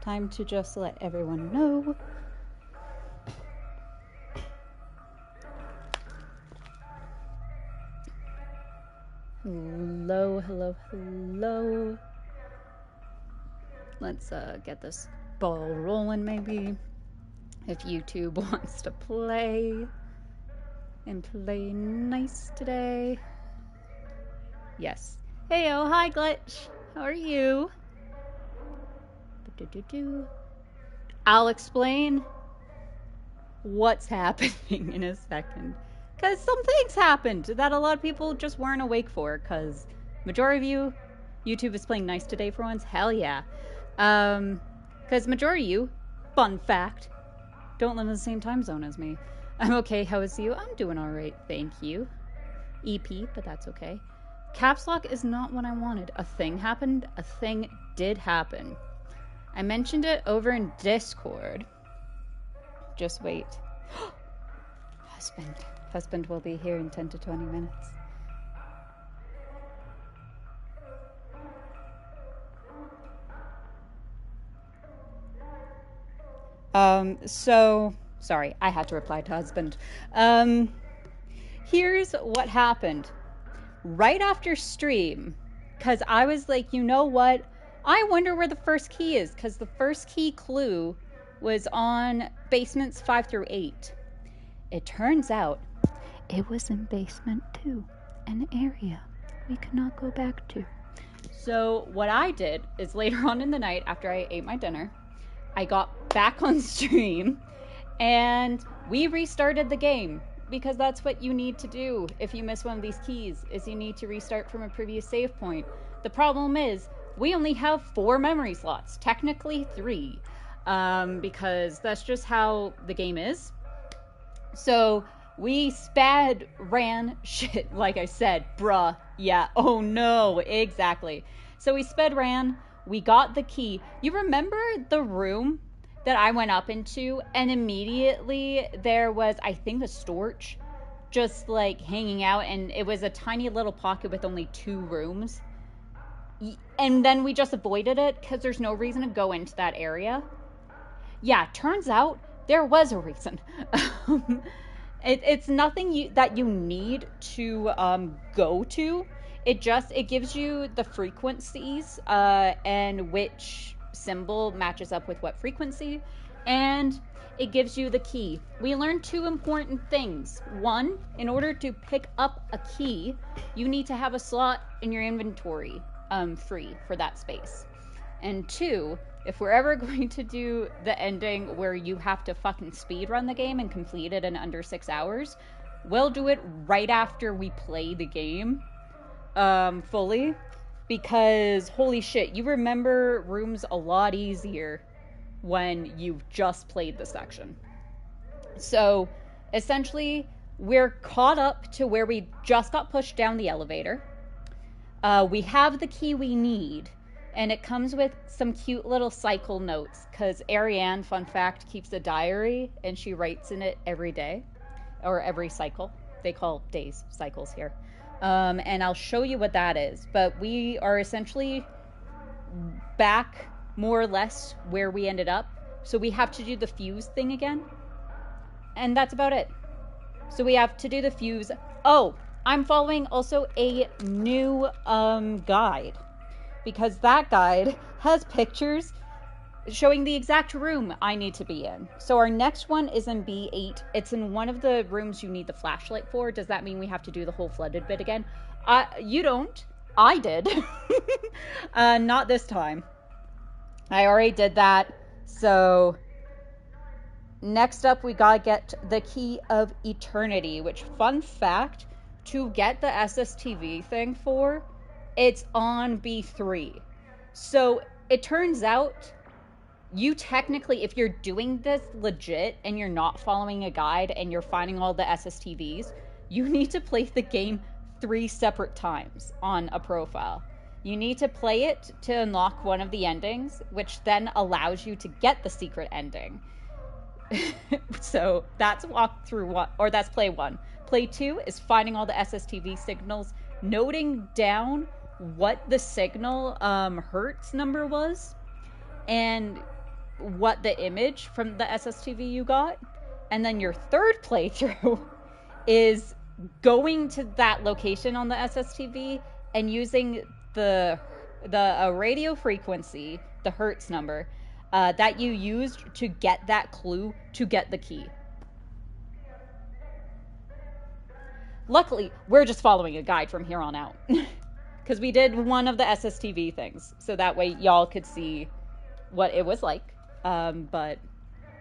time to just let everyone know. Hello, hello, hello. Let's get this ball rolling, maybe. If YouTube wants to play and play nice today. Yes. Heyo, hi Glitch. How are you? I'll explain what's happening in a second. Because some things happened that a lot of people just weren't awake for. Because majority of you, YouTube is playing nice today for once. Hell yeah. Because majority of you, fun fact, don't live in the same time zone as me. I'm okay. How is you? I'm doing all right. Thank you. EP, but that's okay. Caps lock is not what I wanted. A thing happened. A thing did happen. I mentioned it over in Discord. Just wait. Husband will be here in 10 to 20 minutes. So, sorry, I had to reply to husband. Here's what happened. Right after stream, because I was like, you know what? I wonder where the first key is, because the first key clue was on basements 5 through 8. It turns out it was in basement 2, an area we could not go back to. So what I did is later on in the night, after I ate my dinner, I got back on stream and we restarted the game, because that's what you need to do if you miss one of these keys, is you need to restart from a previous save point. The problem is we only have 4 memory slots, technically 3, because that's just how the game is. So we ran shit, like I said, bruh, yeah, oh no, exactly. So we ran, we got the key. You remember the room that I went up into, and immediately there was, I think, a storch just like hanging out, and it was a tiny little pocket with only 2 rooms. And then we just avoided it because there's no reason to go into that area. Yeah, turns out there was a reason. It's nothing that you need to go to. It gives you the frequencies and which symbol matches up with what frequency, and it gives you the key. We learned 2 important things. 1, in order to pick up a key, you need to have a slot in your inventory free for that space. And 2, if we're ever going to do the ending where you have to fucking speed run the game and complete it in under 6 hours, we'll do it right after we play the game fully, because holy shit, you remember rooms a lot easier when you've just played the section. So essentially we're caught up to where we just got pushed down the elevator. We have the key we need, and it comes with some cute little cycle notes, because Ariane, fun fact, keeps a diary and she writes in it every day or every cycle. They call days cycles here. And I'll show you what that is. But we are essentially back more or less where we ended up. So we have to do the fuse thing again. And that's about it. So we have to do the fuse. Oh, I'm following also a new guide, because that guide has pictures showing the exact room I need to be in. So our next one is in B8. It's in one of the rooms you need the flashlight for. Does that mean we have to do the whole flooded bit again? You don't. I did. Not this time. I already did that. So next up, we gotta get the key of eternity, which, fun fact, to get the SSTV thing for, it's on B3. So it turns out you technically, if you're doing this legit and you're not following a guide and you're finding all the SSTVs, you need to play the game 3 separate times on a profile. You need to play it to unlock one of the endings, which then allows you to get the secret ending. So that's walkthrough 1, or that's play 1. Play 2 is finding all the SSTV signals, noting down what the signal hertz number was, and what the image from the SSTV you got. And then your third playthrough is going to that location on the SSTV and using the radio frequency, the hertz number, that you used to get that clue to get the key. Luckily, we're just following a guide from here on out. Because we did one of the SSTV things. So that way y'all could see what it was like. But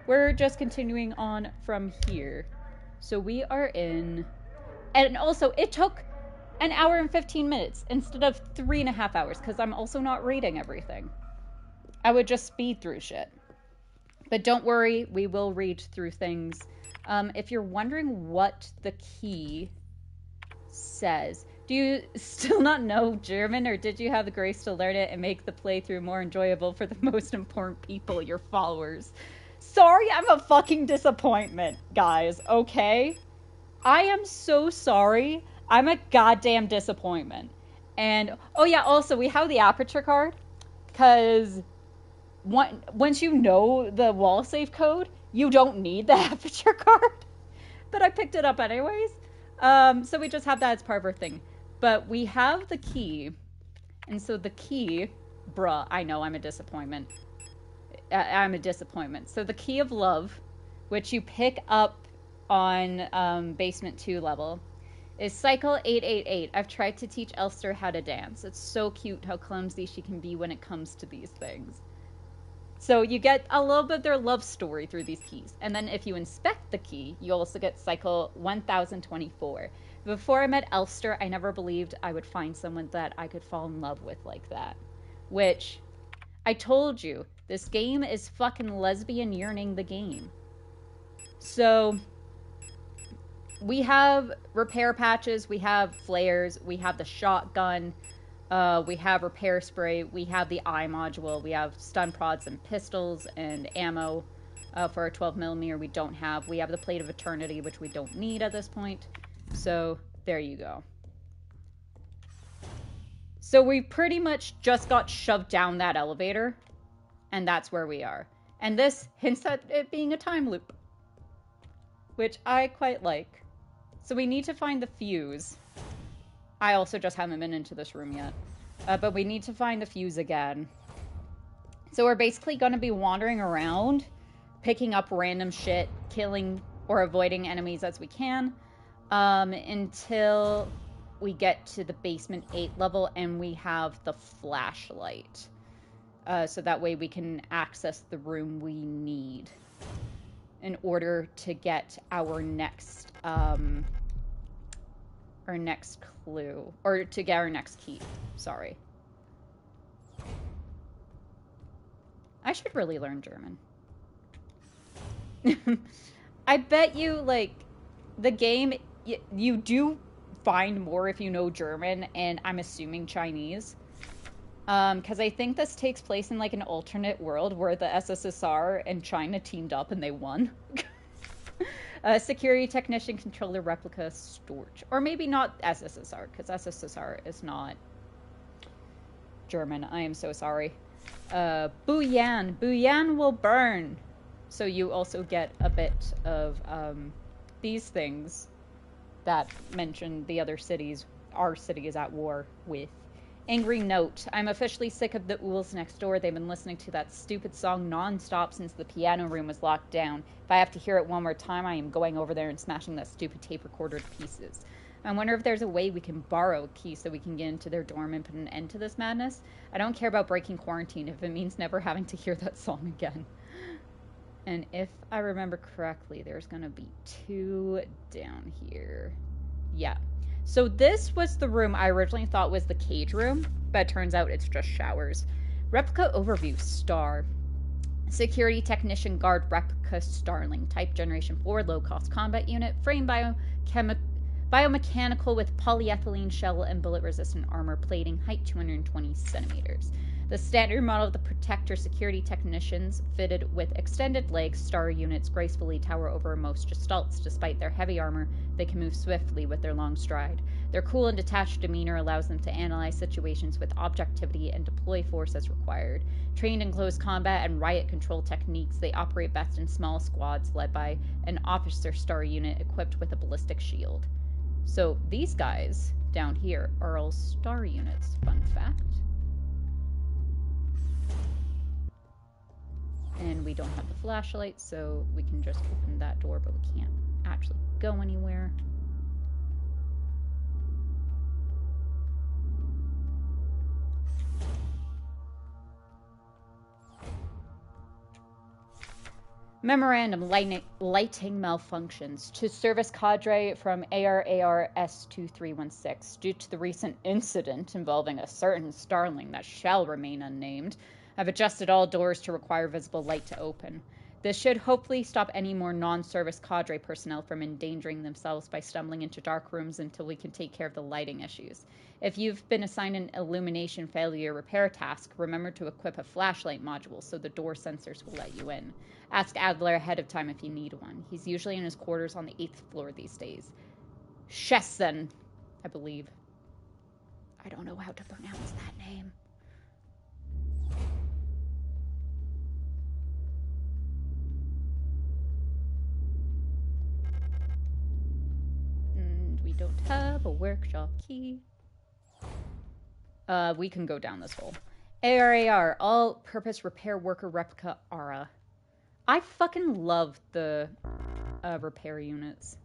we're just continuing on from here. So we are in... And also, it took an hour and 15 minutes instead of 3.5 hours. Because I'm also not reading everything. I would just speed through shit. But don't worry, we will read through things. If you're wondering what the key says... Do you still not know German, or did you have the grace to learn it and make the playthrough more enjoyable for the most important people, your followers? Sorry, I'm a fucking disappointment, guys, okay? I am so sorry. I'm a goddamn disappointment. And, oh yeah, also, we have the aperture card, because once you know the wall safe code, you don't need the aperture card. But I picked it up anyways. So we just have that as part of our thing. But we have the key, and so the key, bruh, I know I'm a disappointment. I'm a disappointment. So the key of love, which you pick up on basement 2 level, is cycle 888. I've tried to teach Elster how to dance. It's so cute how clumsy she can be when it comes to these things. So you get a little bit of their love story through these keys. And then if you inspect the key, you also get cycle 1024. Before I met Elster, I never believed I would find someone that I could fall in love with like that. Which, I told you, this game is fucking lesbian yearning the game. So, we have repair patches, we have flares, we have the shotgun, we have repair spray, we have the eye module, we have stun prods and pistols and ammo. For a 12mm we don't have. We have the Plate of Eternity, which we don't need at this point. So, there you go. So we pretty much just got shoved down that elevator, and that's where we are. And this hints at it being a time loop, which I quite like. So we need to find the fuse. I also just haven't been into this room yet. But we need to find the fuse again. So we're basically going to be wandering around, picking up random shit, killing or avoiding enemies as we can, until we get to the basement 8 level and we have the flashlight. So that way we can access the room we need in order to get our next clue, or to get our next key. Sorry. I should really learn German. I bet you, like, the game, you do find more if you know German, and I'm assuming Chinese. Because I think this takes place in, like, an alternate world where the SSSR and China teamed up and they won. Security technician, controller, replica, storage. Or maybe not SSSR, because SSSR is not German. I am so sorry. Buyan. Buyan will burn. So you also get a bit of these things that mention the other cities our city is at war with. Angry note. I'm officially sick of the ools next door. They've been listening to that stupid song non-stop since the piano room was locked down. If I have to hear it one more time, I am going over there and smashing that stupid tape recorder to pieces. I wonder if there's a way we can borrow a key so we can get into their dorm and put an end to this madness. I don't care about breaking quarantine if it means never having to hear that song again. And if I remember correctly, there's gonna be 2 down here. Yeah. So this was the room I originally thought was the cage room, but it turns out it's just showers. Replica overview, star. Security technician guard replica Starling. Type generation 4, low-cost combat unit. Frame biomechanical with polyethylene shell and bullet-resistant armor plating. Height 220 centimeters. The standard model of the Protector security technicians, fitted with extended legs, star units gracefully tower over most gestalts. Despite their heavy armor, they can move swiftly with their long stride. Their cool and detached demeanor allows them to analyze situations with objectivity and deploy force as required. Trained in close combat and riot control techniques, they operate best in small squads led by an officer star unit equipped with a ballistic shield. So these guys down here are all star units. Fun fact. And we don't have the flashlight, so we can just open that door, but we can't actually go anywhere. Memorandum: lighting malfunctions. To service cadre from a.k.a. S2316. Due to the recent incident involving a certain starling that shall remain unnamed, I've adjusted all doors to require visible light to open. This should hopefully stop any more non-service cadre personnel from endangering themselves by stumbling into dark rooms until we can take care of the lighting issues. If you've been assigned an illumination failure repair task, remember to equip a flashlight module so the door sensors will let you in. Ask Adler ahead of time if you need one. He's usually in his quarters on the 8th floor these days. Shessen, I believe. I don't know how to pronounce that name. And we don't have a workshop key. We can go down this hole. ARAR, all-purpose repair worker replica Aura. I fucking love the repair units.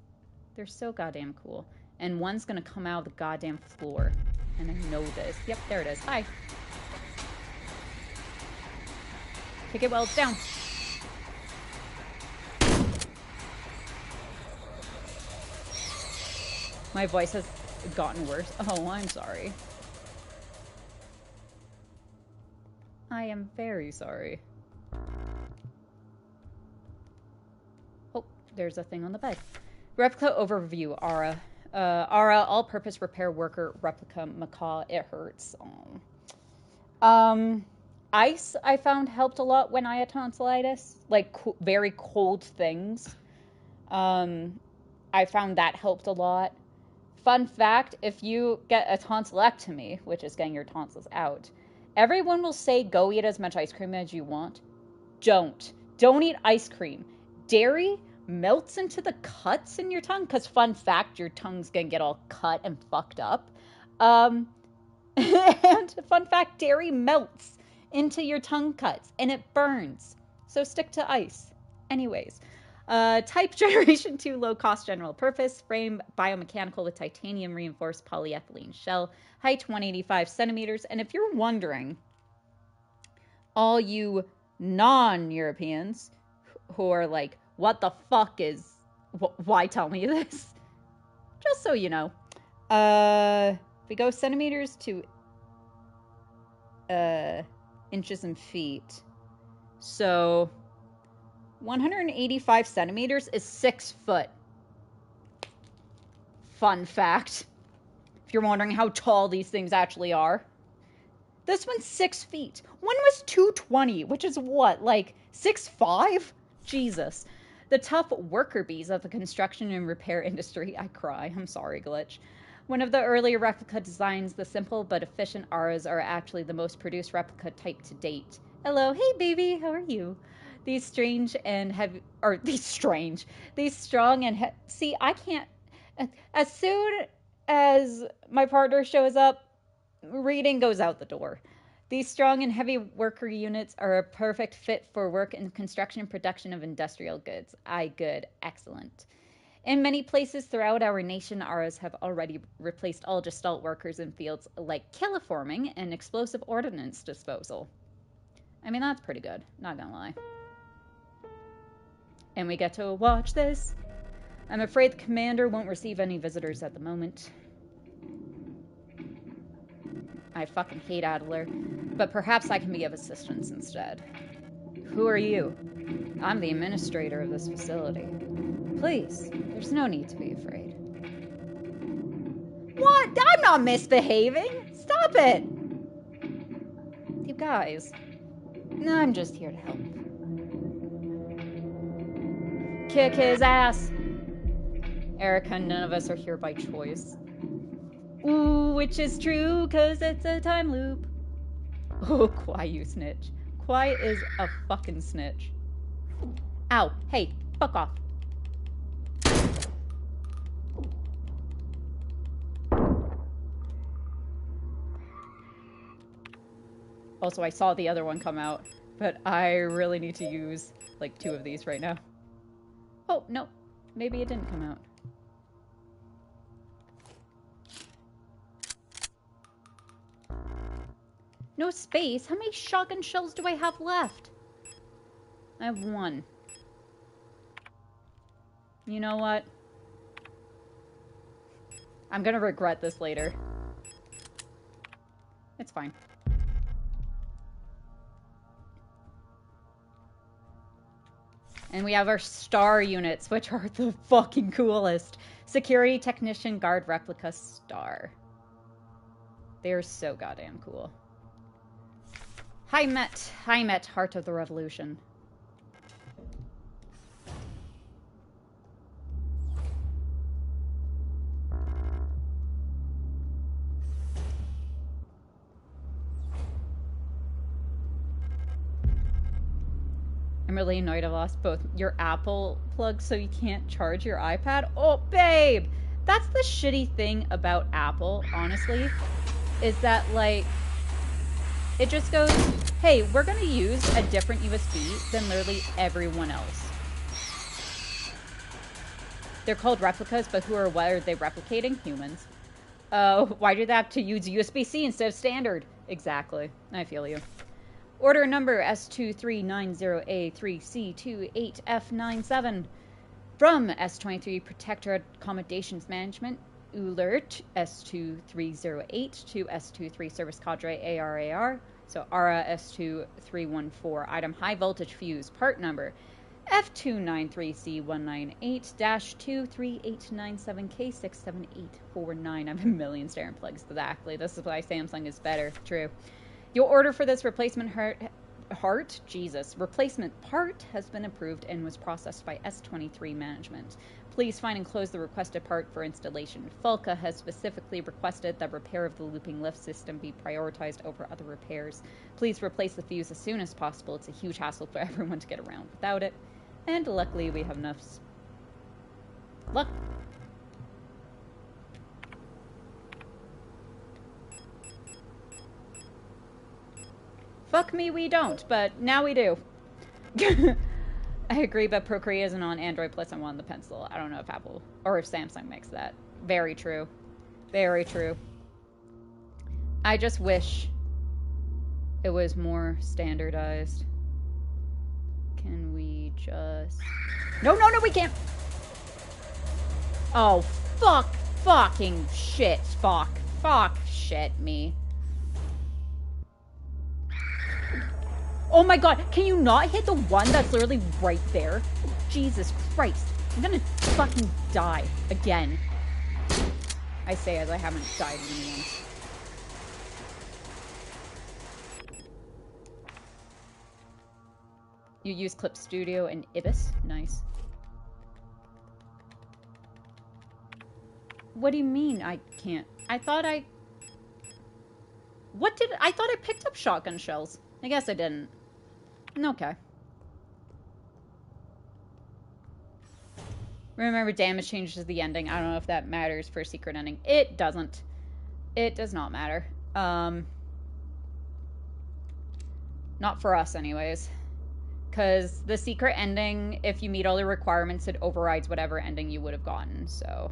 They're so goddamn cool. And one's gonna come out of the goddamn floor. And I know this. Yep, there it is. Hi. Kick it while it's down. My voice has gotten worse. Oh, I'm sorry. I am very sorry. Oh, there's a thing on the bed. Replica overview, Aura. Aura, all-purpose repair worker, replica macaw. It hurts. Oh. Ice, I found, helped a lot when I had tonsillitis. Like, very cold things. I found that helped a lot. Fun fact, if you get a tonsillectomy, which is getting your tonsils out, everyone will say go eat as much ice cream as you want. Don't. Don't eat ice cream. Dairy melts into the cuts in your tongue, because fun fact, your tongue's gonna get all cut and fucked up. And fun fact, dairy melts into your tongue cuts, and it burns. So stick to ice. Anyways. Type Generation 2 low-cost general purpose, frame biomechanical with titanium reinforced polyethylene shell, height 185 centimeters. And if you're wondering, all you non-Europeans who are like, what the fuck is, why tell me this? Just so you know. We go centimeters to inches and feet. So 185 centimeters is 6 foot. Fun fact. If you're wondering how tall these things actually are. This one's 6 feet. One was 220, which is what, like 6'5"? Jesus. The tough worker bees of the construction and repair industry. I cry. I'm sorry, Glitch. One of the earlier replica designs, the simple but efficient auras are actually the most produced replica type to date. Hello. Hey, baby. How are you? These strange and heavy, or these strong and see, I can't, as soon as my partner shows up, reading goes out the door. These strong and heavy worker units are a perfect fit for work in the construction and production of industrial goods. Good, excellent. In many places throughout our nation, auras have already replaced all gestalt workers in fields like killiforming and explosive ordnance disposal. I mean, that's pretty good, not gonna lie. And we get to watch this. I'm afraid the commander won't receive any visitors at the moment. I fucking hate Adler, but perhaps I can be of assistance instead. Who are you? I'm the administrator of this facility. Please, there's no need to be afraid. What? I'm not misbehaving! Stop it! You guys. I'm just here to help. Kick his ass! Erica, none of us are here by choice. Ooh, which is true, cause it's a time loop. Oh, Kwai, you snitch. Kwai is a fucking snitch. Ow, hey, fuck off. Also, I saw the other one come out, but I really need to use, like, 2 of these right now. Oh, no. Maybe it didn't come out. No space? How many shotgun shells do I have left? I have 1. You know what? I'm gonna regret this later. It's fine. And we have our star units, which are the fucking coolest. Security Technician Guard Replica Star. They're so goddamn cool. Hi Met, Heart of the Revolution. I'm really annoyed I lost both your Apple plugs so you can't charge your iPad. Oh, babe! That's the shitty thing about Apple, honestly, is that, like, it just goes, hey, we're gonna use a different USB than literally everyone else. They're called replicas, but what are they replicating? Humans. Why do they have to use USB-C instead of standard? Exactly. I feel you. Order number S2390A3C28F97 from S23 Protector Accommodations Management, Alert S2308 to S23 Service Cadre ARAR, so ARA S2314, item high voltage fuse, part number F293C198-23897K67849. I have a million staring plugs, exactly. This is why Samsung is better. True. Your order for this replacement replacement part has been approved and was processed by S23 management. Please find and close the requested part for installation. Falca has specifically requested that repair of the looping lift system be prioritized over other repairs. Please replace the fuse as soon as possible. It's a huge hassle for everyone to get around without it. And luckily we have enough luck. Fuck me, we don't, but now we do. I agree, but Procreate isn't on Android, plus I'm on the Pencil. I don't know if Apple or if Samsung makes that. Very true. Very true. I just wish it was more standardized. Can we just... No, we can't! Oh, fucking shit, fuck shit me. Oh my god, can you not hit the one that's literally right there? Jesus Christ. I'm gonna fucking die again. I say as I haven't died anyone. You use Clip Studio and Ibis? Nice. What do you mean I can't? I thought I picked up shotgun shells. I guess I didn't. Okay. Remember, damage changes the ending. I don't know if that matters for secret ending. It doesn't. It does not matter. Not for us, anyways. Because the secret ending, if you meet all the requirements, it overrides whatever ending you would have gotten, so...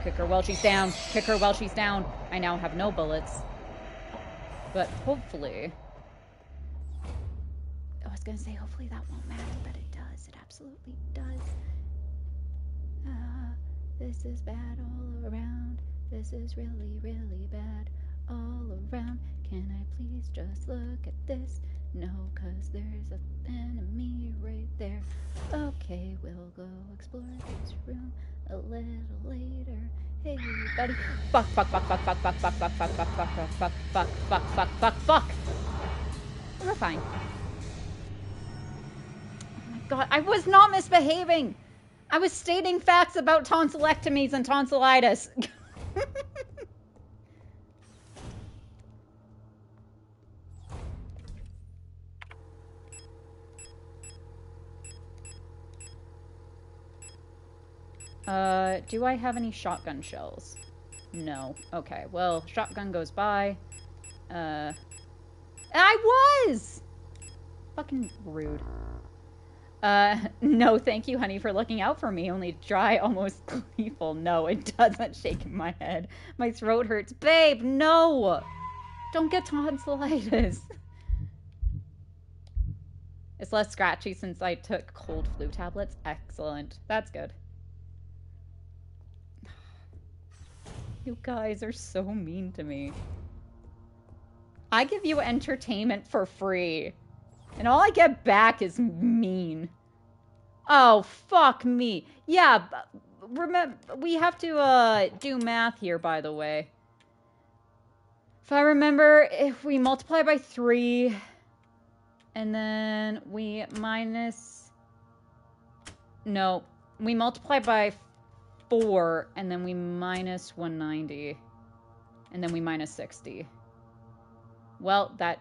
Kick her while she's down. Kick her while she's down. I now have no bullets. But hopefully... I was gonna say, hopefully that won't matter, but it does. It absolutely does. This is bad all around. This is really, really bad all around. Can I please just look at this? No, cause there's an enemy right there. Okay, we'll go explore this room a little later. Hey, buddy. Fuck. We're fine. Oh my god, I was not misbehaving! I was stating facts about tonsillectomies and tonsillitis. Do I have any shotgun shells? No. Okay, well, shotgun goes by. I was! Fucking rude. No, thank you, honey, for looking out for me. Only dry, almost gleeful. No, it doesn't. Shaking my head. My throat hurts. Babe, no! Don't get tonsillitis. It's less scratchy since I took cold flu tablets. Excellent. That's good. You guys are so mean to me. I give you entertainment for free. And all I get back is mean. Oh, fuck me. Yeah, remember, we have to do math here, by the way. If I remember, if we multiply by 3, and then we minus... No, we multiply by 4, and then we minus 190. And then we minus 60. Well, that...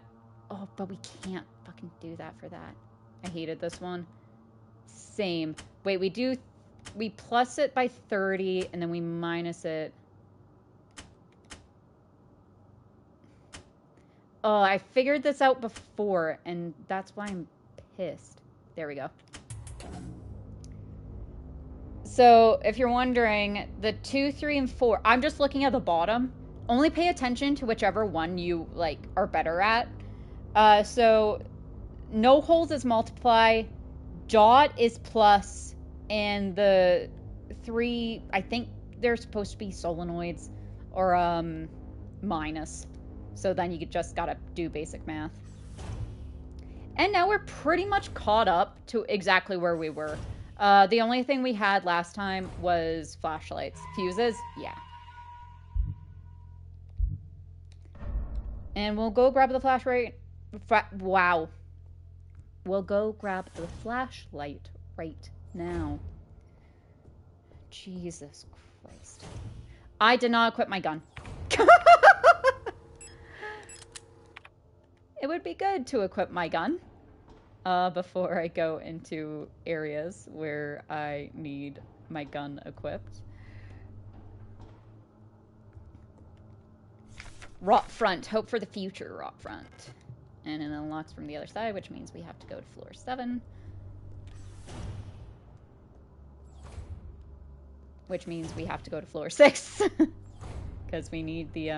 Oh, but we can't fucking do that for that. I hated this one. Same. Wait, we plus it by 30, and then we minus it. Oh, I figured this out before, and that's why I'm pissed. There we go. So, if you're wondering, the 2, 3, and 4, I'm just looking at the bottom. Only pay attention to whichever one you, like, are better at. So, no holes is multiply, dot is plus, and the 3, I think they're supposed to be solenoids, or, minus. So then you just gotta do basic math. And now we're pretty much caught up to exactly where we were. The only thing we had last time was flashlights. Fuses? Yeah. And we'll go grab the flashlight. Wow. We'll go grab the flashlight right now. Jesus Christ. I did not equip my gun. It would be good to equip my gun before I go into areas where I need my gun equipped. Rock front. Hope for the future, rock front. And it unlocks from the other side, which means we have to go to floor 7. Which means we have to go to floor 6. Because we need the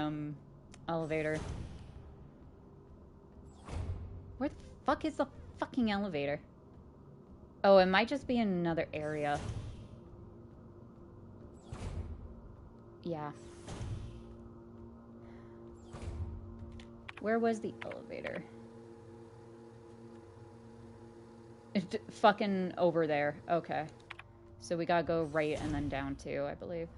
elevator. Where the fuck is the fucking elevator? Oh, it might just be in another area. Yeah. Where was the elevator? It's fucking over there. Okay. So we gotta go right and then down too, I believe.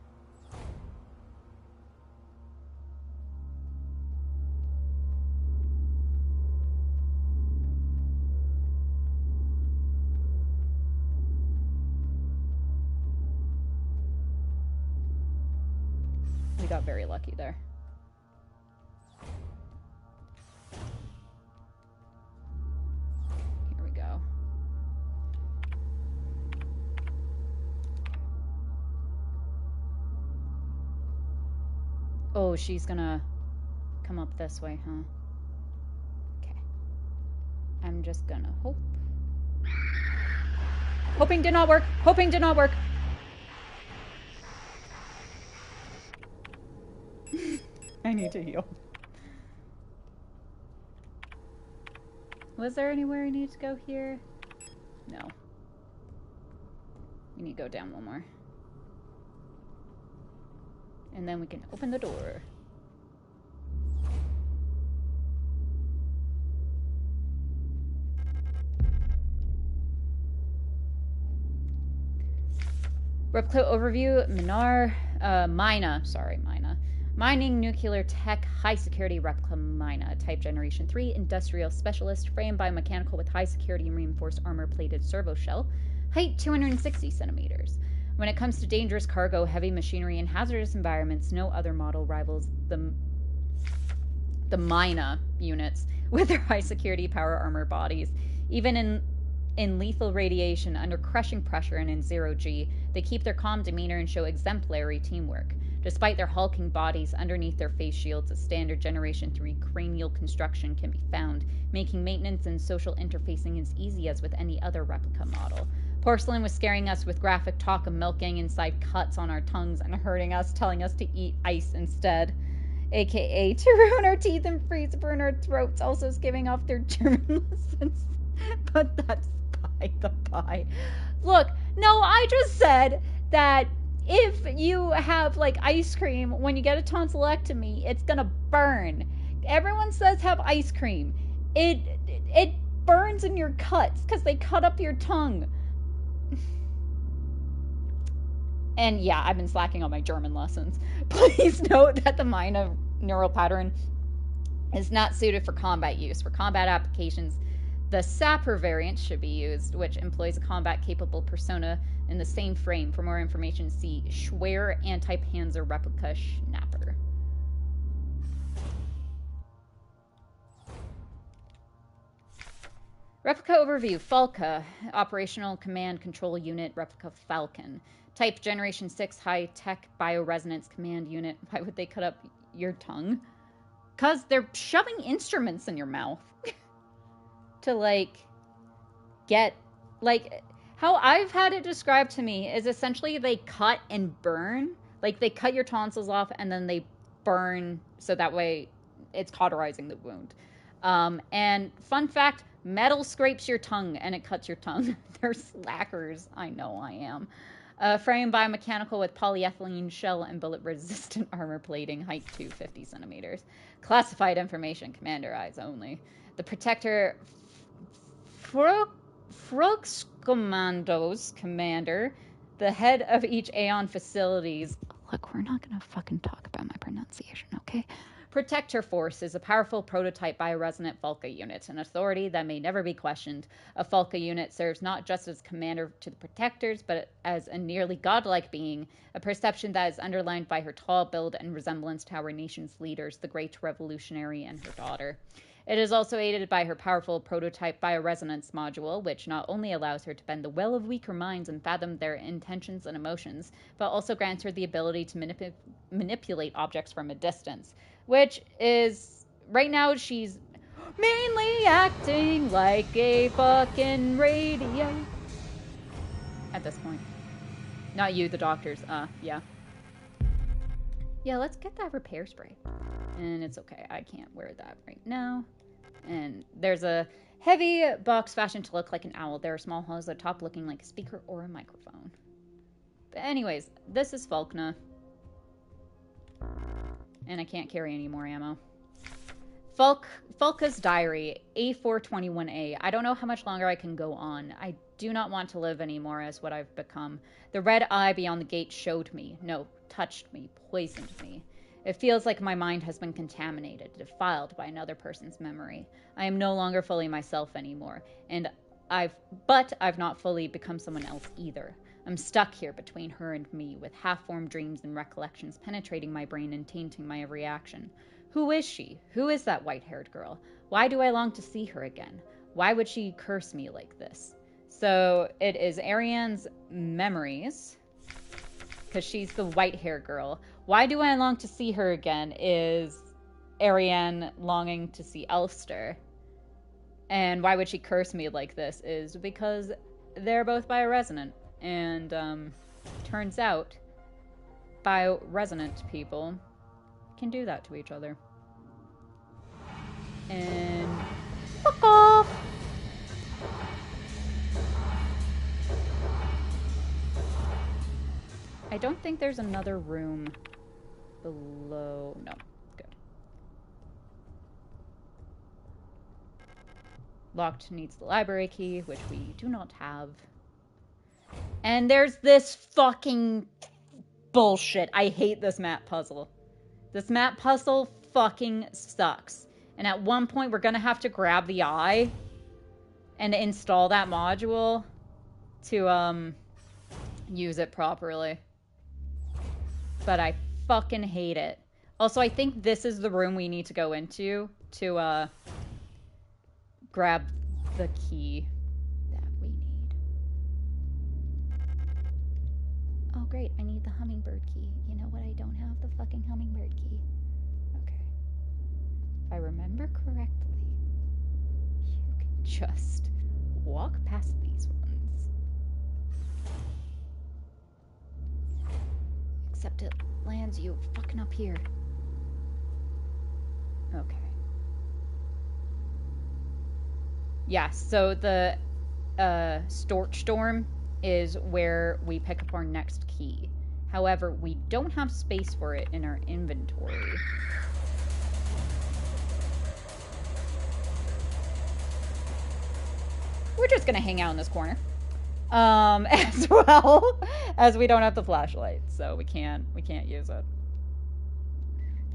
We got very lucky there. Here we go. Oh, she's gonna come up this way, huh? Okay. I'm just gonna hope. Hoping did not work. Hoping did not work. I need to heal. Was there anywhere I need to go here? No. We need to go down one more. And then we can open the door. Replica overview, Mina. Mining nuclear tech, high security replica Mina. Type generation 3, industrial specialist, frame biomechanical with high security and reinforced armor plated servo shell. Height 260 centimeters. When it comes to dangerous cargo, heavy machinery, and hazardous environments, no other model rivals the Mina units with their high security power armor bodies. Even in lethal radiation, under crushing pressure, and in zero G, they keep their calm demeanor and show exemplary teamwork. Despite their hulking bodies, underneath their face shields, a standard Generation 3 cranial construction can be found, making maintenance and social interfacing as easy as with any other replica model. Porcelain was scaring us with graphic talk of milk getting inside cuts on our tongues and hurting us, telling us to eat ice instead. A.k.a. to ruin our teeth and freeze burn our throats, also giving off their German lessons. But that's by the by. Look, no, I just said that if you have, like, ice cream, when you get a tonsillectomy, it's gonna burn. Everyone says have ice cream. It burns in your cuts because they cut up your tongue. And yeah, I've been slacking on my German lessons. Please note that the Mina neural pattern is not suited for combat use. For combat applications, the Sapper variant should be used, which employs a combat-capable persona in the same frame. For more information, see Schwer Anti-Panzer Replica Schnapper. Replica overview. Falca. Operational Command Control Unit. Replica Falcon. Type Generation 6 High-Tech Bioresonance Command Unit. Why would they cut up your tongue? Because they're shoving instruments in your mouth. To, like, get, like, how I've had it described to me is essentially they cut and burn. Like, they cut your tonsils off and then they burn so that way it's cauterizing the wound. And fun fact, metal scrapes your tongue and it cuts your tongue. They're slackers. I know I am. Frame biomechanical with polyethylene shell and bullet-resistant armor plating. Height 250 centimeters. Classified information. Commander eyes only. The Protector Frugskkommandos commander. The head of each Aeon facilities. Look, we're not going to fucking talk about my pronunciation, okay? Protector Force is a powerful prototype bioresonant Falca unit, an authority that may never be questioned. A Falca unit serves not just as commander to the Protectors, but as a nearly godlike being, a perception that is underlined by her tall build and resemblance to our nation's leaders, the Great Revolutionary and her daughter. It is also aided by her powerful prototype bioresonance module, which not only allows her to bend the will of weaker minds and fathom their intentions and emotions, but also grants her the ability to manipulate objects from a distance. Which is, right now, she's mainly acting like a fucking radio. At this point. Not you, the doctors. Yeah. Yeah, let's get that repair spray. And it's okay, I can't wear that right now. And there's a heavy box fashioned to look like an owl. There are small holes at the top looking like a speaker or a microphone. But anyways, this is Falkna. And I can't carry any more ammo. Falca's Diary, A421A. I don't know how much longer I can go on. I do not want to live anymore as what I've become. The red eye beyond the gate showed me, no, touched me, poisoned me. It feels like my mind has been contaminated, defiled by another person's memory. I am no longer fully myself anymore, but I've not fully become someone else either. I'm stuck here between her and me, with half-formed dreams and recollections penetrating my brain and tainting my every action. Who is she? Who is that white-haired girl? Why do I long to see her again? Why would she curse me like this? So it is Ariane's memories, because she's the white-haired girl. Why do I long to see her again is Ariane longing to see Elster. And why would she curse me like this is because they're both bioresonant. And turns out bioresonant people can do that to each other. And fuck off! I don't think there's another room below. No, good. Locked needs the library key, which we do not have. And there's this fucking bullshit. I hate this map puzzle. This map puzzle fucking sucks. And at one point, we're gonna have to grab the eye and install that module. to use it properly. But I fucking hate it. Also, I think this is the room we need to go into to grab the key that we need. Oh great, I need the hummingbird key. You know what? I don't have the fucking hummingbird key. Okay. If I remember correctly, you can just walk past these ones. Except it lands you fucking up here. Okay. Yeah, so the Storch Storm is where we pick up our next key. However, we don't have space for it in our inventory. We're just gonna hang out in this corner. As well as we don't have the flashlight, so we can't use it.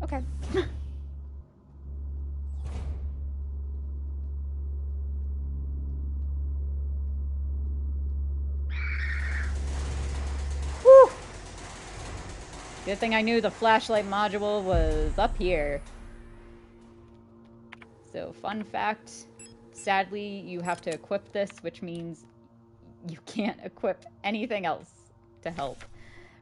Okay. Whew. Good thing I knew the flashlight module was up here. So, fun fact, sadly, you have to equip this, which means you can't equip anything else to help.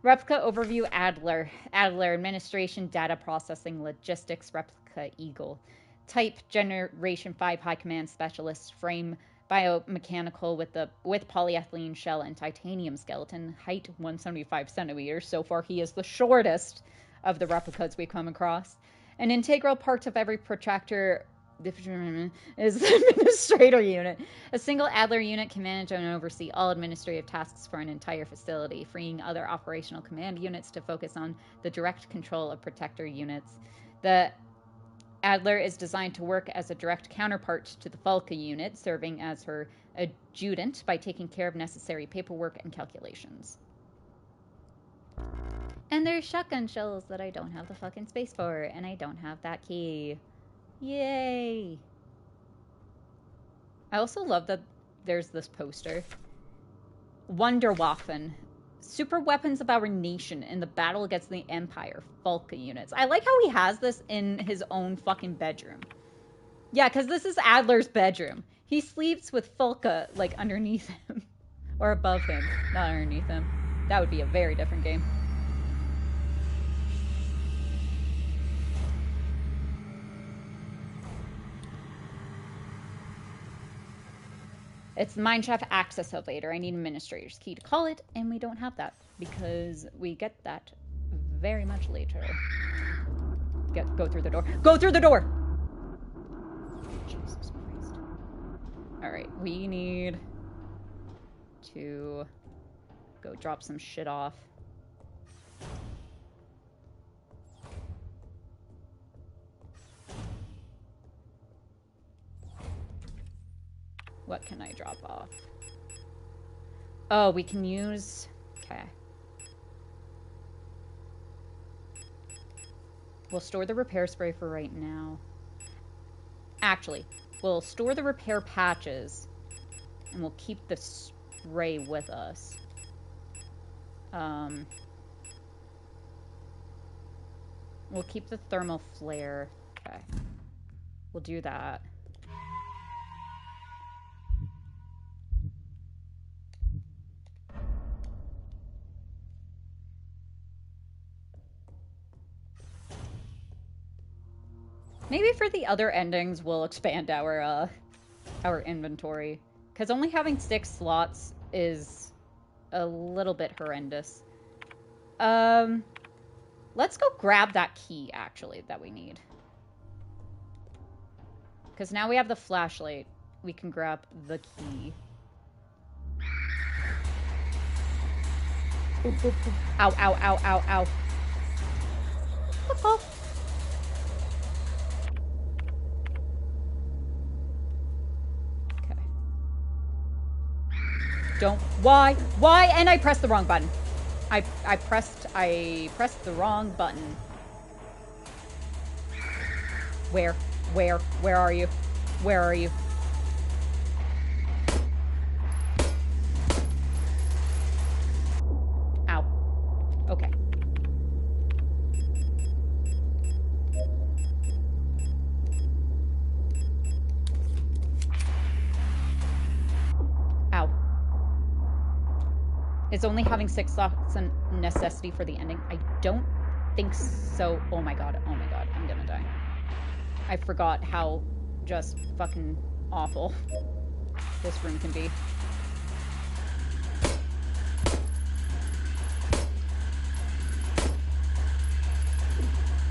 Replica Overview Adler. Adler, Administration, Data Processing, Logistics, Replica Eagle. Type, Generation 5 High Command Specialist. Frame, Biomechanical with polyethylene shell and titanium skeleton. Height, 175 centimeters. So far, he is the shortest of the replicas we come across. An integral part of every protractor is the administrator unit. A single Adler unit can manage and oversee all administrative tasks for an entire facility, freeing other operational command units to focus on the direct control of protector units. The Adler is designed to work as a direct counterpart to the Falca unit, serving as her adjutant by taking care of necessary paperwork and calculations. And there's shotgun shells that I don't have the fucking space for, and I don't have that key. Yay! I also love that there's this poster. Wunderwaffen. Super weapons of our nation in the battle against the Empire. Falca units. I like how he has this in his own fucking bedroom. Yeah, because this is Adler's bedroom. He sleeps with Falca, like, underneath him. Or above him. Not underneath him. That would be a very different game. It's the Mineshaft Access Elevator. I need Administrator's Key to call it, and we don't have that, because we get that very much later. Go through the door. Go through the door! Jesus Christ. Alright, we need to go drop some shit off. What can I drop off? Oh, we can use... Okay. We'll store the repair spray for right now. Actually, we'll store the repair patches. And we'll keep the spray with us. We'll keep the thermal flare. Okay. We'll do that. Maybe for the other endings, we'll expand our inventory. Because only having 6 slots is a little bit horrendous. Let's go grab that key, actually, that we need. Because now we have the flashlight. We can grab the key. Ow, ow, ow, ow, ow. Uh-oh. Don't. Why? Why? And I pressed the wrong button. I pressed the wrong button. Where are you? Where are you? Is only having 6 slots a necessity for the ending? I don't think so. Oh my god, I'm gonna die. I forgot how just fucking awful this room can be.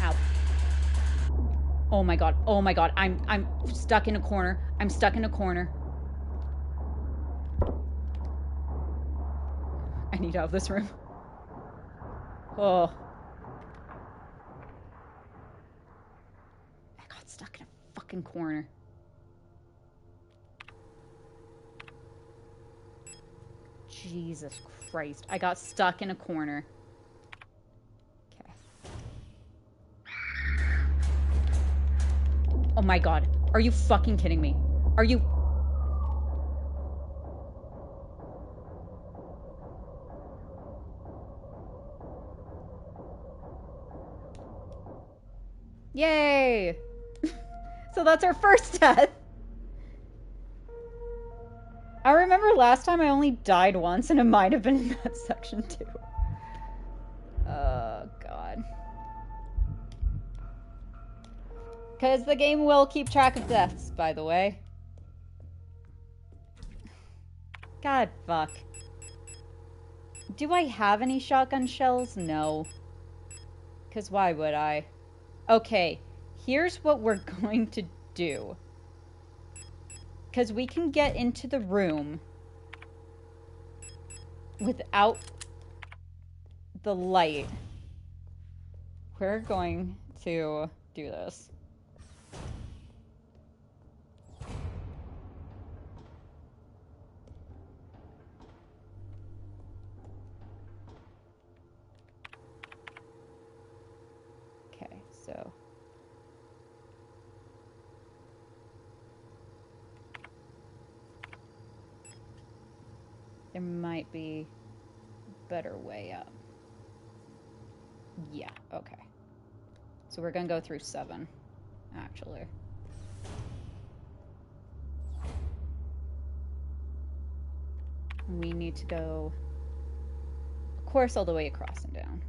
Ow. Oh my god, I'm stuck in a corner. I'm stuck in a corner. I need out of this room. Oh. I got stuck in a fucking corner. Jesus Christ. I got stuck in a corner. Okay. Oh my god. Are you fucking kidding me? Are you... Yay! So that's our first death. I remember last time I only died once, and it might have been in that section too. Oh, God. Because the game will keep track of deaths, by the way. God, fuck. Do I have any shotgun shells? No. Because why would I? Okay, here's what we're going to do. Because we can get into the room without the light. We're going to do this. Okay, so... there might be a better way up. Yeah, okay. So we're gonna go through 7, actually. We need to go, of course, all the way across and down.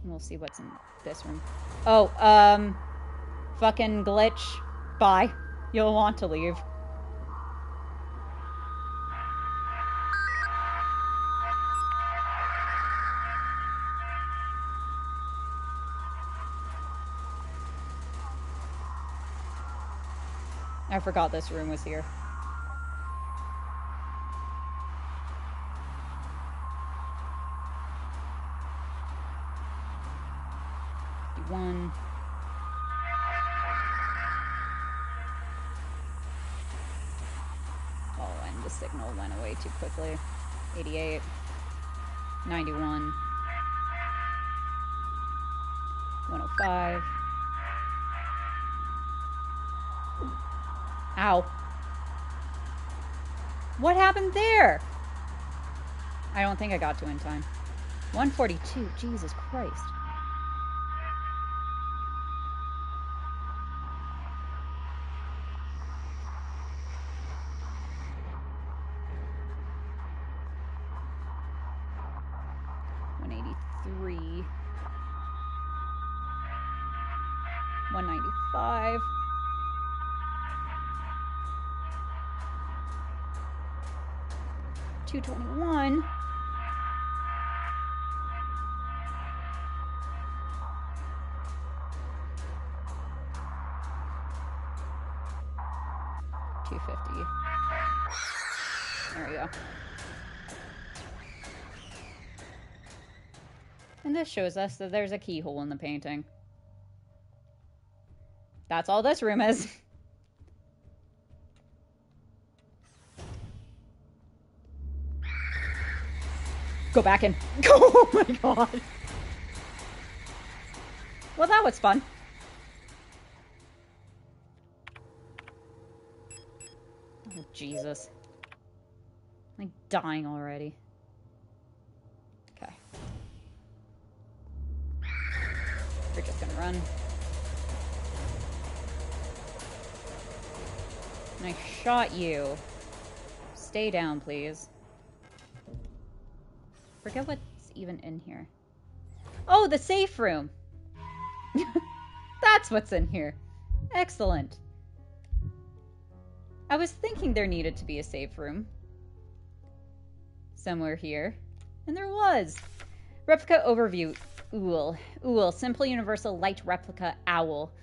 And we'll see what's in this room. Oh, fucking glitch. Bye. You'll want to leave. I forgot this room was here. One. Oh, and the signal went away too quickly. 88. 91. 105. Ow. What happened there? I don't think I got to in time. 142. Jesus Christ. $183. 195. 221. 250. There we go. And this shows us that there's a keyhole in the painting. That's all this room is. Go back in. Oh my god. Well, that was fun. Oh, Jesus. I'm dying already. Okay. We're just gonna run. And I shot you. Stay down, please. Forget what's even in here. Oh, the safe room. That's what's in here. Excellent. I was thinking there needed to be a safe room somewhere here. And there was. Replica overview. Ool. Ool. Simple universal light replica owl.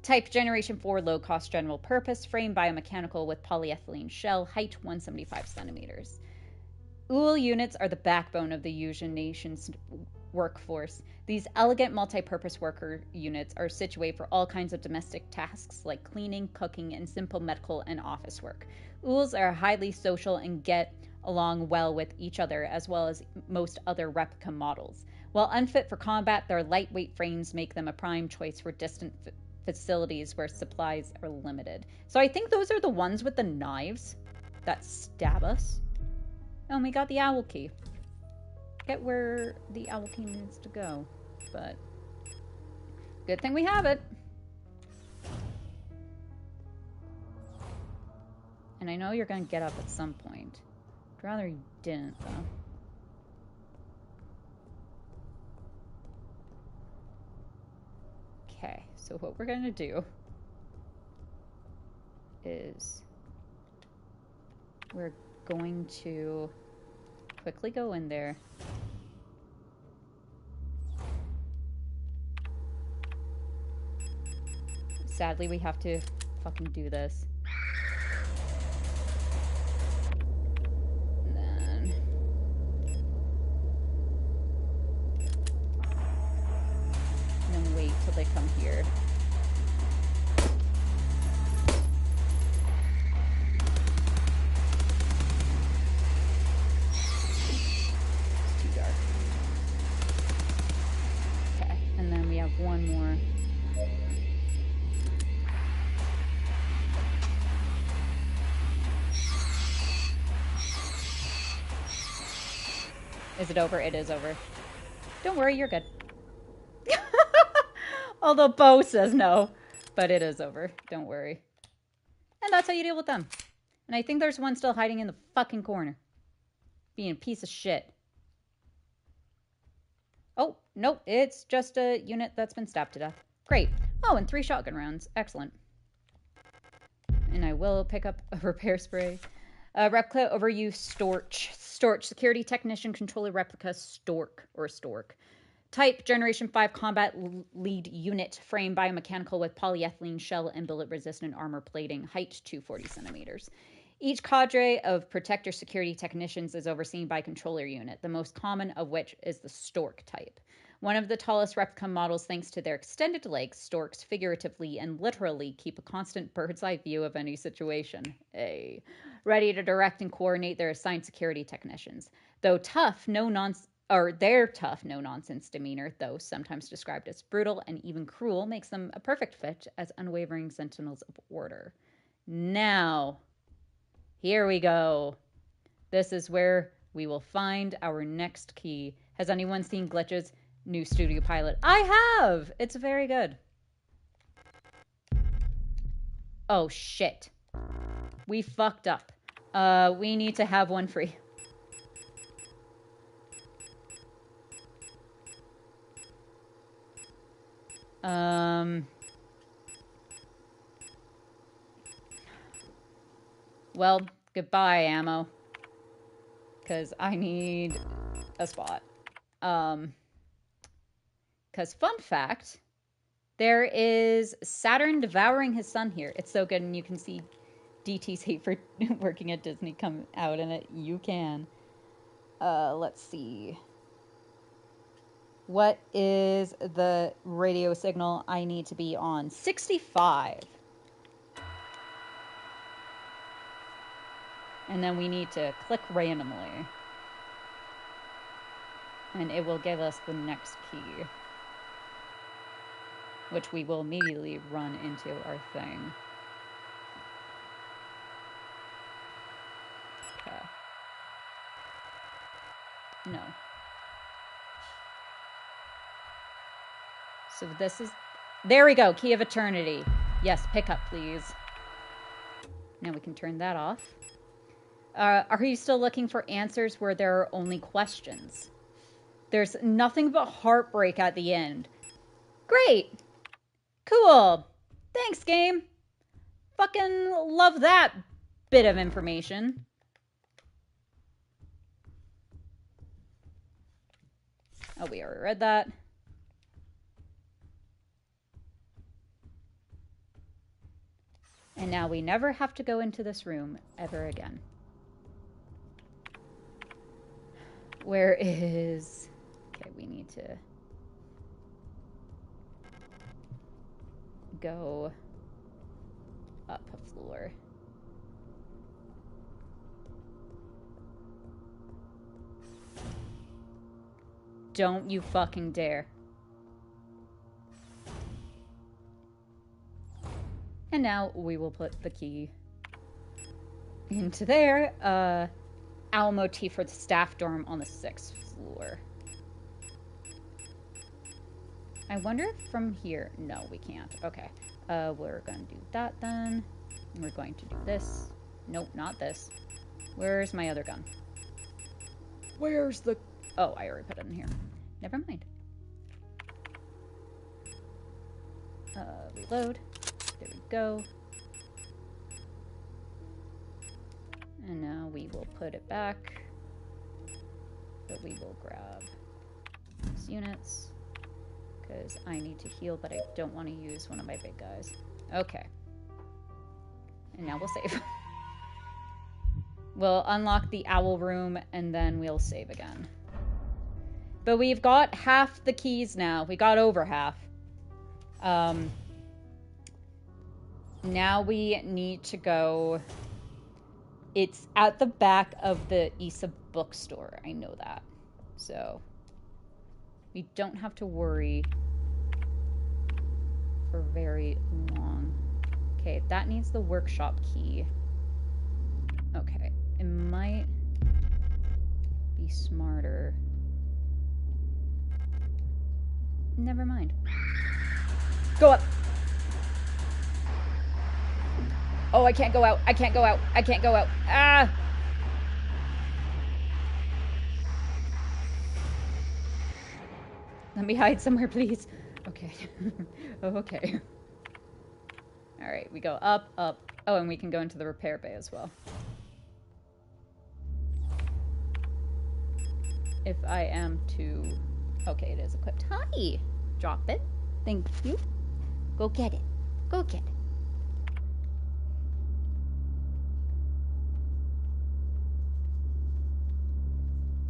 Type Generation 4 low-cost general purpose. Frame biomechanical with polyethylene shell. Height 175 centimeters. Ool units are the backbone of the Yuuzhan nation's workforce. These elegant multi-purpose worker units are situated for all kinds of domestic tasks like cleaning, cooking, and simple medical and office work. Ools are highly social and get along well with each other as well as most other replica models. While unfit for combat, their lightweight frames make them a prime choice for distant facilities where supplies are limited. So I think those are the ones with the knives that stab us. Oh, and we got the owl key. Get where the owl key needs to go, but good thing we have it. And I know you're gonna get up at some point. I'd rather you didn't, though. Okay, so what we're gonna do is we're going to quickly go in there. Sadly, we have to fucking do this. And then wait till they come here. It's too dark. Okay, and then we have one more. Is it over? It is over. Don't worry, you're good. Although Bo says no, but it is over. Don't worry. And that's how you deal with them. And I think there's one still hiding in the fucking corner. Being a piece of shit. Oh, nope. It's just a unit that's been stabbed to death. Great. Oh, and 3 shotgun rounds. Excellent. And I will pick up a repair spray. Replica overview Storch. Storch. Security technician controller replica Stork. Or Stork. Type Generation 5 combat lead unit. Frame biomechanical with polyethylene shell and bullet-resistant armor plating. Height 240 centimeters. Each cadre of protector security technicians is overseen by a controller unit, the most common of which is the Stork type. One of the tallest replica models, thanks to their extended legs, storks figuratively and literally keep a constant bird's eye view of any situation. Ready to direct and coordinate their assigned security technicians. Their tough, no nonsense demeanor, though sometimes described as brutal and even cruel, makes them a perfect fit as unwavering sentinels of order. Now, here we go. This is where we will find our next key. Has anyone seen Glitch's new studio pilot? I have! It's very good. Oh, shit. We fucked up. We need to have one free. Well, goodbye, ammo. Because I need a spot. Because, fun fact, there is Saturn devouring his son here. It's so good, and you can see DT's hate for working at Disney come out in it. You can. Let's see. What is the radio signal I need to be on? 65. And then we need to click randomly. And it will give us the next key. Which we will immediately run into our thing. Okay. No. So this is... There we go. Key of Eternity. Yes, pick up, please. Now we can turn that off. Are you still looking for answers where there are only questions? There's nothing but heartbreak at the end. Great. Cool. Thanks, game. Fucking love that bit of information. Oh, we already read that. And now we never have to go into this room ever again. Where is... Okay, we need to go up a floor. Don't you fucking dare. And now we will put the key into there. Owl motif for the staff dorm on the 6th floor. I wonder if from here... No, we can't. Okay. We're going to do that then. We're going to do this. Nope, not this. Where's my other gun? Where's the... Oh, I already put it in here. Never mind. Reload. There we go. And now we will put it back. But we will grab these units. Because I need to heal, but I don't want to use one of my big guys. Okay. And now we'll save. We'll unlock the owl room, and then we'll save again. But we've got half the keys now. We got over half. Now we need to go... It's at the back of the Issa bookstore. I know that. So... we don't have to worry for very long. Okay, that needs the workshop key. Okay, it might be smarter. Never mind. Go up! Oh, I can't go out. I can't go out. I can't go out. Ah! Let me hide somewhere, please. Okay. Okay. Alright, we go up, up. Oh, and we can go into the repair bay as well. If I am to... Okay, it is equipped. Hi! Drop it. Thank you. Go get it. Go get it.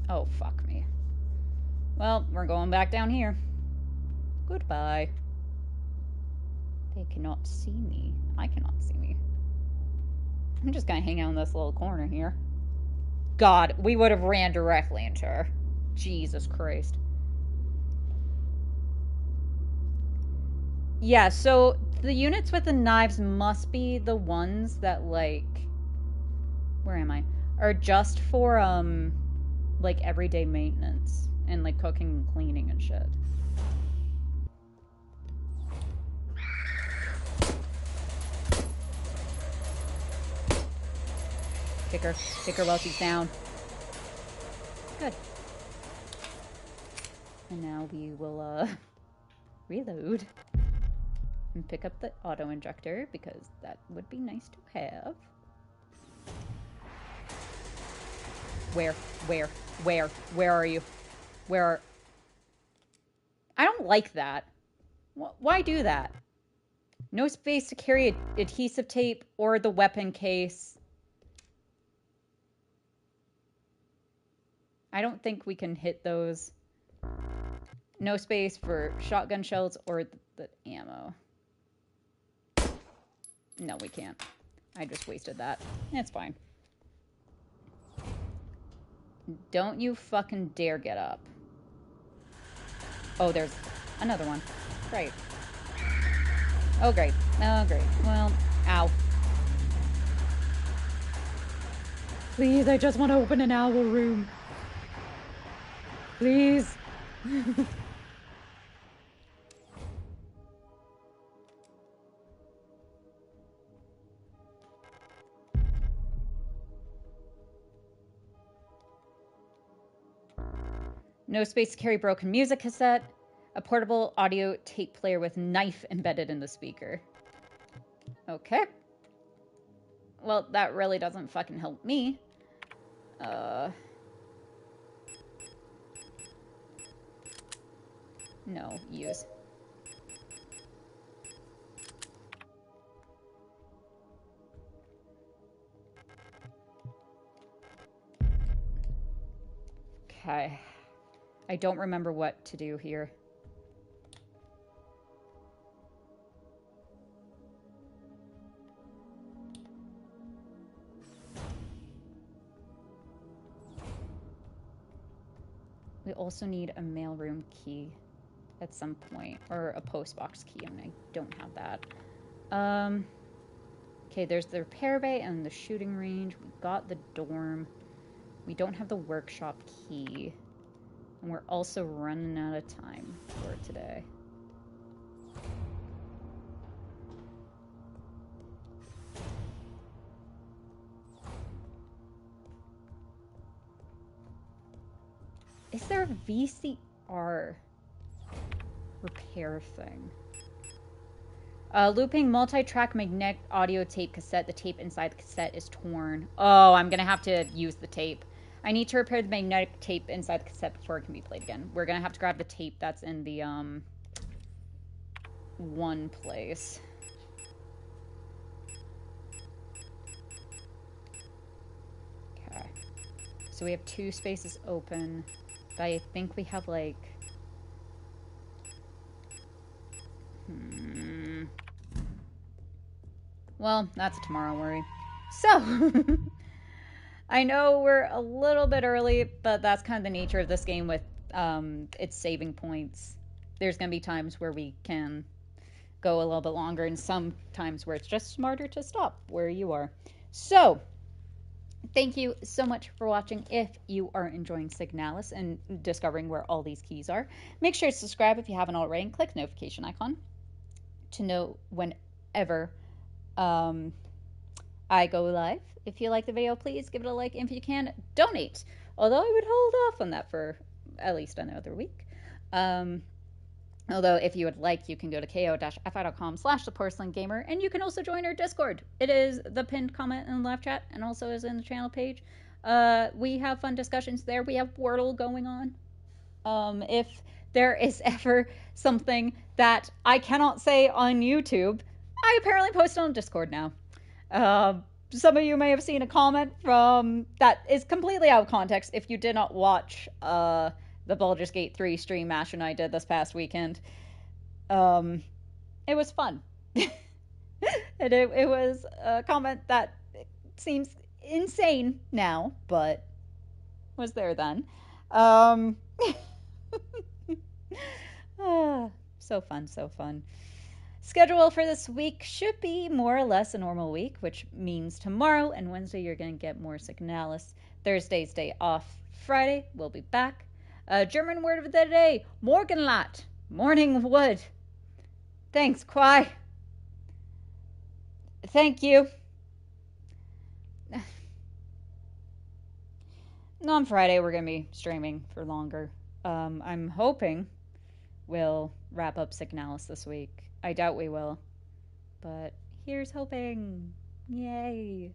Oh, fuck me. Well, we're going back down here. Goodbye. They cannot see me. I cannot see me. I'm just gonna hang out in this little corner here. God, we would have ran directly into her. Jesus Christ. Yeah, so the units with the knives must be the ones that, like... Where am I? Are just for, like, everyday maintenance. And, like, cooking and cleaning and shit. Kick her. Kick her while she's down. Good. And now we will, reload. And pick up the auto-injector, because that would be nice to have. Where are you? Where are... I don't like that. Why do that? No space to carry adhesive tape or the weapon case. I don't think we can hit those. No space for shotgun shells or the ammo. No, we can't. I just wasted that. It's fine. Don't you fucking dare get up. Oh, there's another one. Great. Oh, great. Oh, great. Well, ow. Please, I just want to open an owl room. Please. No space to carry broken music cassette. A portable audio tape player with knife embedded in the speaker. Okay. Well, that really doesn't fucking help me. No, use. Okay. I don't remember what to do here. We also need a mailroom key at some point, or a postbox key, and I don't have that. Okay, there's the repair bay and the shooting range. We got the dorm. We don't have the workshop key. And we're also running out of time for today. Is there a VCR repair thing? Looping multi-track magnetic audio tape cassette. The tape inside the cassette is torn. Oh, I'm gonna have to use the tape. I need to repair the magnetic tape inside the cassette before it can be played again. We're gonna have to grab the tape that's in the, one place. Okay. So we have 2 spaces open, but I think we have, like... Well, that's a tomorrow worry. So, I know we're a little bit early, but that's kind of the nature of this game with its saving points. There's going to be times where we can go a little bit longer, and some times where it's just smarter to stop where you are. So, thank you so much for watching. If you are enjoying Signalis and discovering where all these keys are, make sure to subscribe if you haven't already and click the notification icon to know whenever I go live. If you like the video, please give it a like, and if you can, donate. Although I would hold off on that for at least another week. Although if you would like, you can go to ko-fi.com/ThePorcelainGamer, and you can also join our Discord. It is the pinned comment in the live chat, and also is in the channel page. We have fun discussions there. We have Wordle going on. If there is ever something that I cannot say on YouTube, I apparently post it on Discord now. Some of you may have seen a comment from that is completely out of context if you did not watch the Baldur's Gate 3 stream Ash and I did this past weekend. It was fun. And it was a comment that seems insane now, but was there then. So fun, so fun. Schedule for this week should be more or less a normal week, which means tomorrow and Wednesday you're going to get more Signalis. Thursday's day off. Friday, we'll be back. German word of the day, Morgenlatt, morning wood. Thanks, Quai. Thank you. On Friday, we're going to be streaming for longer. I'm hoping we'll wrap up Signalis this week. I doubt we will, but here's hoping. Yay.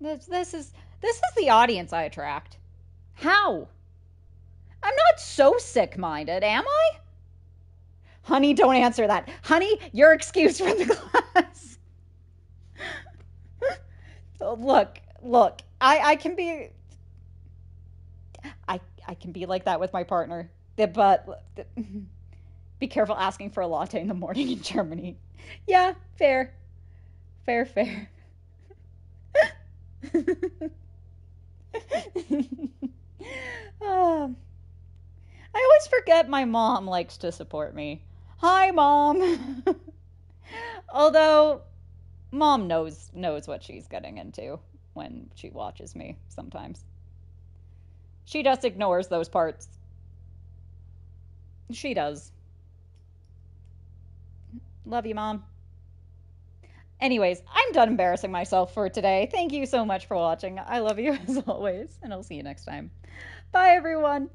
This is the audience I attract. How? I'm not so sick-minded, am I? Honey, don't answer that. Honey, you're excused from the class. Look, I can be... I can be like that with my partner, but be careful asking for a latte in the morning in Germany. Yeah, fair. I always forget my mom likes to support me. Hi, Mom. Although, Mom knows what she's getting into when she watches me sometimes. She just ignores those parts. She does. Love you, Mom. Anyways, I'm done embarrassing myself for today. Thank you so much for watching. I love you as always, and I'll see you next time. Bye, everyone.